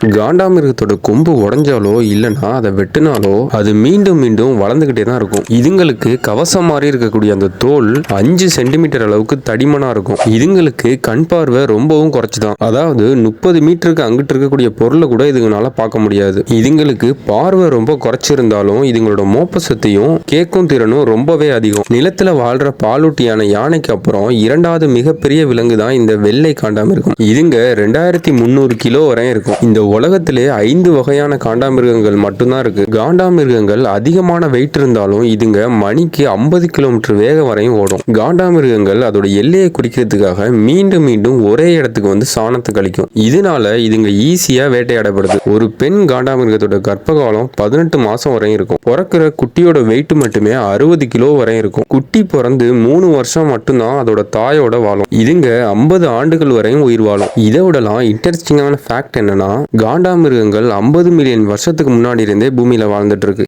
காண்டாமிருகத்தோட கொம்பு உடைஞ்சாலோ இல்லைன்னா அதை வெட்டினாலோ அது மீண்டும் மீண்டும் வளர்ந்துகிட்டே தான் இருக்கும். இதுங்களுக்கு கவசம் மாதிரி இருக்கக்கூடிய அந்த தோல் 5 சென்டிமீட்டர் அளவுக்கு தடிமனா இருக்கும். இதுங்களுக்கு கண் பார்வை ரொம்பவும் குறைச்சுதான், அதாவது 30 மீட்டருக்கு அங்கிட்டு இருக்கக்கூடிய பொருளை கூட இதுங்களால பார்க்க முடியாது. இதுங்களுக்கு பார்வை ரொம்ப குறைச்சிருந்தாலும் இதுங்களோட மோப்ப சக்தியும் கேட்கும் திறனும் ரொம்பவே அதிகம். நிலத்துல வாழ்ற பாலூட்டியான யானைக்கு அப்புறம் 2வது மிகப்பெரிய விலங்கு தான் இந்த வெள்ளை காண்டாமிருகம். இதுங்க 2300 கிலோ வரை இருக்கும். இந்த உலகத்திலே 5 வகையான காண்டாமிருகங்கள் மட்டும்தான் இருக்கு. காண்டாமிருகங்கள் அதிகமான வெயிட் இருந்தாலும் இதுங்க மணிக்கு 50 கிலோமீட்டர் வேகம் வரையும் ஓடும். காண்டாமிருகங்கள் அதோட எல்லையை குறிக்கிறதுக்காக மீண்டும் மீண்டும் ஒரே இடத்துக்கு வந்து சாணத்தை கழிக்கும். இதனால இதுங்க ஈஸியா வேட்டையாடப்படுது. ஒரு பெண் காண்டாமிருகத்தோட கர்ப்பகாலம் 18 மாசம் வரையும் இருக்கும். பிறக்கிற குட்டியோட வெயிட் மட்டுமே 60 கிலோ வரையும் இருக்கும். குட்டி பிறந்து 3 வருஷம் மட்டும்தான் அதோட தாயோட வாழும். இதுங்க 50 ஆண்டுகள் வரையும் உயிர் வாழும். இதை விடலாம் இன்ட்ரெஸ்டிங்கான ஃபேக்ட் என்னன்னா, காண்டாமிருகங்கள் 50 மில்லியன் வருஷத்துக்கு முன்னாடி இருந்தே பூமியில வாழ்ந்துட்டு இருக்கு.